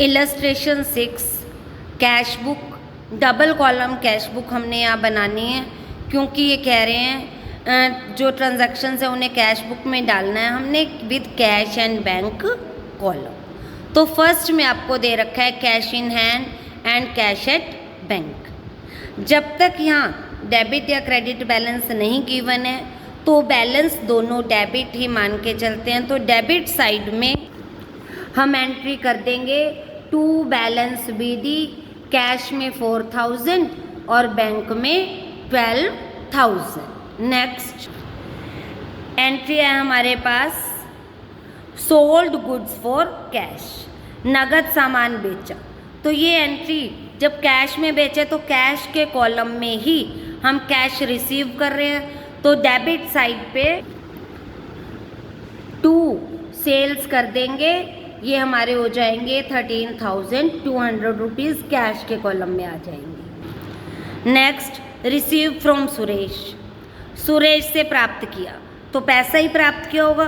Illustration 6 cash book, double column cash book हमने यहाँ बनानी है क्योंकि ये कह रहे हैं जो ट्रांजैक्शंस है उन्हें कैश बुक में डालना है हमने with cash and bank column. तो फर्स्ट में आपको दे रखा है cash in hand and cash at bank. जब तक यहाँ डेबिट या क्रेडिट बैलेंस नहीं गिवन है तो बैलेंस दोनों डेबिट ही मान के चलते हैं। तो डेबिट साइड में हम एंट्री कर देंगे टू बैलेंस बीडी, कैश में 4000 और बैंक में 12,000। नेक्स्ट एंट्री है हमारे पास सोल्ड गुड्स फॉर कैश, नगद सामान बेचा। तो ये एंट्री जब कैश में बेचे तो कैश के कॉलम में ही हम कैश रिसीव कर रहे हैं। तो डेबिट साइड पे 2 सेल्स कर देंगे, ये हमारे हो जाएंगे 13,200 रुपीज़ कैश के कॉलम में आ जाएंगे। Next receive from Suresh, Suresh से प्राप्त किया तो पैसा ही प्राप्त किया होगा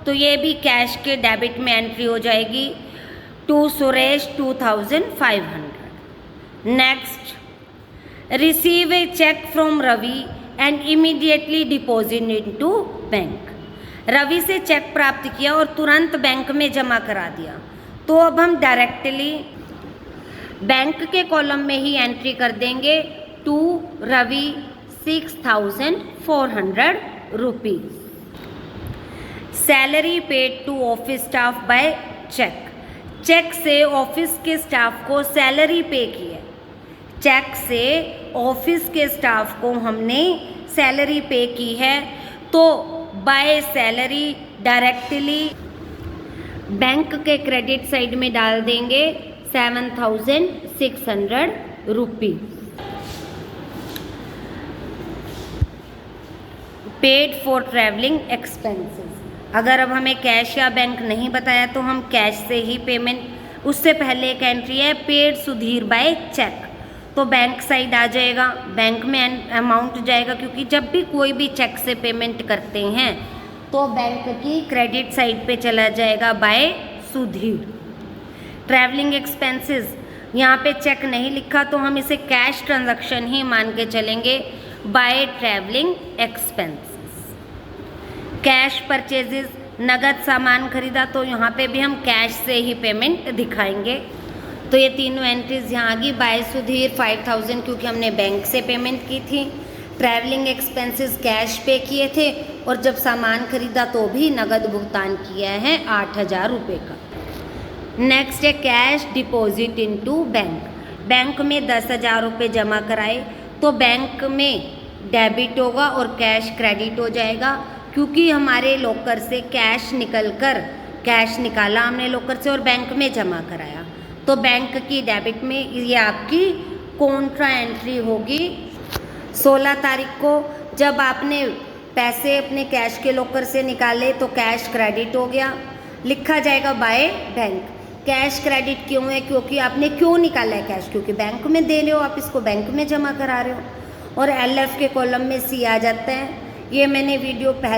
तो ये भी कैश के डेबिट में एंट्री हो जाएगी to Suresh 2,500। Next receive a cheque from Ravi and immediately deposit into bank, Ravi से चेक प्राप्त किया और तुरंत बैंक में जमा करा दिया। तो अब हम डायरेक्टली बैंक के कॉलम में ही एंट्री कर देंगे to Ravi 6,400 rupees. Salary paid to office staff by cheque, cheque से ऑफिस के स्टाफ को सैलरी पे की है, चेक से ऑफिस के स्टाफ को हमने सैलरी पे की है तो बाय सैलरी डायरेक्टली बैंक के क्रेडिट साइड में डाल देंगे 7,600 rupees. Paid for travelling expenses, अगर अब हमें कैश या बैंक नहीं बताया तो हम कैश से ही पेमेंट, उससे पहले एक एंट्री है पेड सुधीर बाय चेक, तो बैंक साइड आ जाएगा, बैंक में अमाउंट जाएगा क्योंकि जब भी कोई भी चेक से पेमेंट करते हैं तो बैंक की क्रेडिट साइड पे चला जाएगा बाय सुधीर। ट्रैवलिंग एक्सपेंसेस, यहाँ पे चेक नहीं लिखा तो हम इसे कैश ट्रांजैक्शन ही मान के चलेंगे bye travelling expenses. Cash purchases, नगद सामान खरीदा तो यहाँ पे भी हम कैश से ही पेमेंट दिखाएंगे। तो ये तीनों एंट्रीज यहाँ आ गई। बाय सुधीर 5,000 क्योंकि हमने बैंक से पेमेंट की थी, ट्रैवलिंग एक्सपेंसेस कैश पे किए थे और जब सामान खरीदा तो भी नगद भुगतान किया है 8,000 रुपये का। नेक्स्ट है cash deposit into bank, bank में 10,000 रुपये जमा कराए तो बैंक में डेबिट होगा और कैश क्रेडिट हो जाएगा क्योंकि हमारे लॉकर से कैश कैश निकाला हमने लॉकर से और बैंक में जमा कराया। तो बैंक की डेबिट में ये आपकी कॉन्ट्रा एंट्री होगी 16 तारीख को। जब आपने पैसे अपने कैश के लॉकर से निकाले तो कैश क्रेडिट हो गया, लिखा जाएगा बाय बैंक। कैश क्रेडिट क्यों है? क्योंकि आपने क्यों निकाला है कैश, क्योंकि बैंक में दे रहे हो, आप इसको बैंक में जमा करा रहे हो। और LF के कॉलम में C आ जाता है। ये मैंने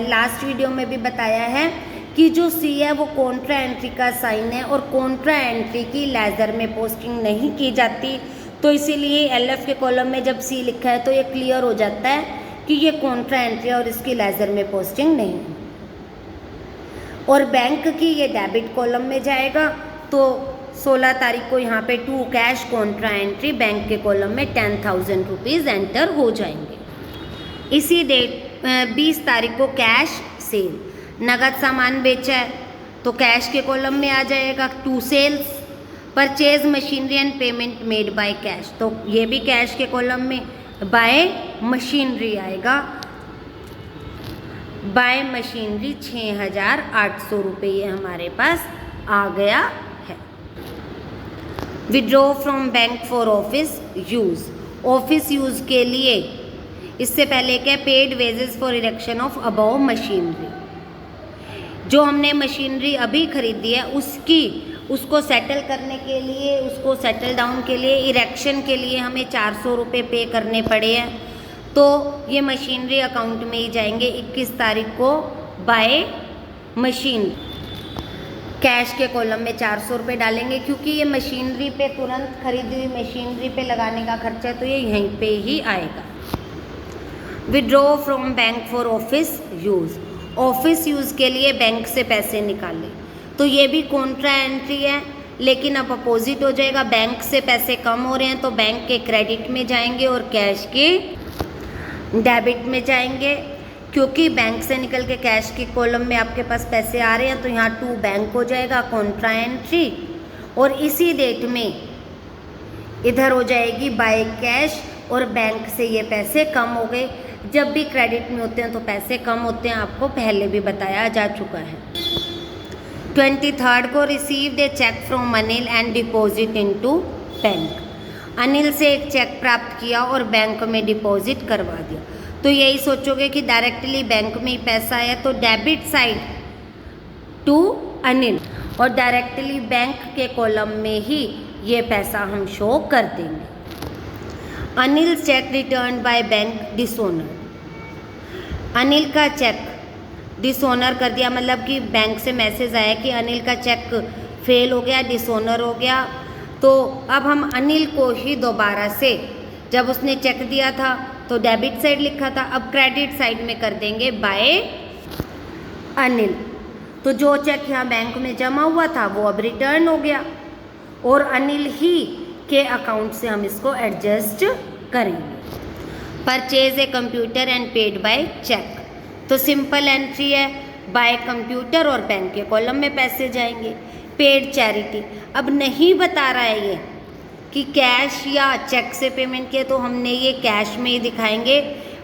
लास्ट वीडियो में भी बताया है कि जो C है वो कॉन्ट्रा एंट्री का साइन है और कॉन्ट्रा एंट्री की लेजर में पोस्टिंग नहीं की जाती, तो इसीलिए LF के कॉलम में जब C लिखा है तो ये क्लियर हो जाता है कि ये कॉन्ट्रा एंट्री है और इसकी लेजर में पोस्टिंग नहीं है। और बैंक की ये डेबिट कॉलम में जाएगा तो 16 तारीख को यहाँ पे to cash contra entry bank के कॉलम में 10,000 रुपीज़ एंटर हो जाएंगे। इसी डेट 20 तारीख को कैश सेल, नगद सामान बेचा है तो कैश के कॉलम में आ जाएगा to sales, purchase machinery and payment made by cash, तो ये भी कैश के कॉलम में बाय मशीनरी आएगा। बाय मशीनरी 6,800 रुपये ये हमारे पास आ गया है। Withdraw from bank for office use, office use के लिए इससे पहले क्या paid wages for erection of above machinery, जो हमने मशीनरी अभी खरीदी है उसको सेटल करने के लिए, उसको सेटल डाउन के लिए, इरेक्शन के लिए हमें 400 रुपये पे करने पड़े हैं, तो ये मशीनरी अकाउंट में ही जाएंगे 21 तारीख को बाय मशीन। कैश के कॉलम में 400 रुपये डालेंगे, क्योंकि ये मशीनरी पे, तुरंत खरीदी हुई मशीनरी पे लगाने का खर्चा है, तो ये यहीं पे ही आएगा। Withdraw from bank for office use, office use के लिए बैंक से पैसे निकाले, तो ये भी कॉन्ट्रा एंट्री है, लेकिन अब अपोजिट हो जाएगा। बैंक से पैसे कम हो रहे हैं तो बैंक के क्रेडिट में जाएंगे और कैश के डेबिट में जाएंगे, क्योंकि बैंक से निकल के कैश के कॉलम में आपके पास पैसे आ रहे हैं, तो यहाँ टू बैंक हो जाएगा, कॉन्ट्रा एंट्री। और इसी डेट में इधर हो जाएगी बाय कैश, और बैंक से ये पैसे कम हो गए। जब भी क्रेडिट में होते हैं तो पैसे कम होते हैं, आपको पहले भी बताया जा चुका है। 23rd को received a cheque from Anil and deposit into bank, Anil से एक चेक प्राप्त किया और बैंक में डिपॉजिट करवा दिया। तो यही सोचोगे कि डायरेक्टली बैंक में ही पैसा है, तो डेबिट साइड टू अनिल, और डायरेक्टली बैंक के कॉलम में ही ये पैसा हम शो कर देंगे। Anil check return by bank dishonour, Anil का चेक डिसऑनर कर दिया, मतलब कि बैंक से मैसेज आया कि अनिल का चेक फेल हो गया, डिसऑनर हो गया। तो अब हम अनिल को ही दोबारा से, जब उसने चेक दिया था तो डेबिट साइड लिखा था, अब क्रेडिट साइड में कर देंगे बाय अनिल। तो जो चेक यहाँ बैंक में जमा हुआ था वो अब रिटर्न हो गया, और अनिल ही के अकाउंट से हम इसको एडजस्ट करेंगे। Purchase a computer and paid by cheque, तो सिंपल एंट्री है, बाय कंप्यूटर और बैंक के कॉलम में पैसे जाएंगे। पेड चैरिटी, अब नहीं बता रहा है ये कि कैश या चेक से पेमेंट किया, तो हमने ये कैश में ही दिखाएंगे।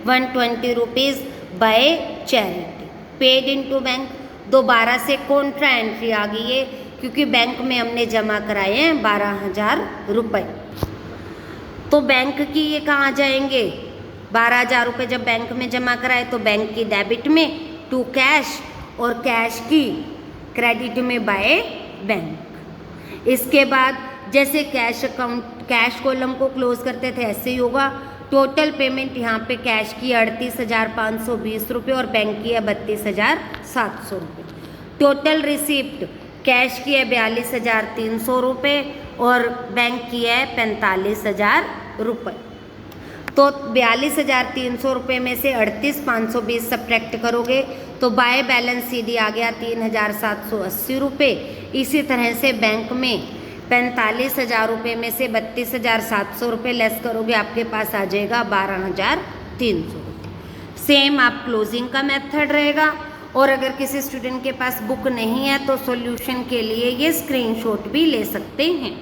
120 rupees by charity, paid into bank, दोबारा से कॉन्ट्रा एंट्री आ गई है, क्योंकि बैंक में हमने जमा कराए हैं 12,000 रुपये। तो बैंक की ये कहाँ जाएंगे, 12,000 रुपये जब बैंक में जमा कराए तो बैंक की डेबिट में टू कैश, और कैश की क्रेडिट में बाय बैंक। इसके बाद जैसे कैश अकाउंट, कैश कॉलम को क्लोज करते थे, ऐसे ही होगा। टोटल पेमेंट यहाँ पे कैश की 38,520 रुपये और बैंक की है 32,700 रुपये। टोटल रिसिप्ट कैश की है 42,300 रुपये और बैंक की है 45,000 रुपये। तो 42,300 रुपये में से 38,520 सब्ट्रैक्ट करोगे तो बाय बैलेंस सीडी आ गया 3,780 रुपये। इसी तरह से बैंक में 45,000 रुपये में से 32,700 रुपये लेस करोगे, आपके पास आ जाएगा 12,300 रुपये। सेम आप क्लोजिंग का मेथड रहेगा। और अगर किसी स्टूडेंट के पास बुक नहीं है तो सॉल्यूशन के लिए ये स्क्रीनशॉट भी ले सकते हैं।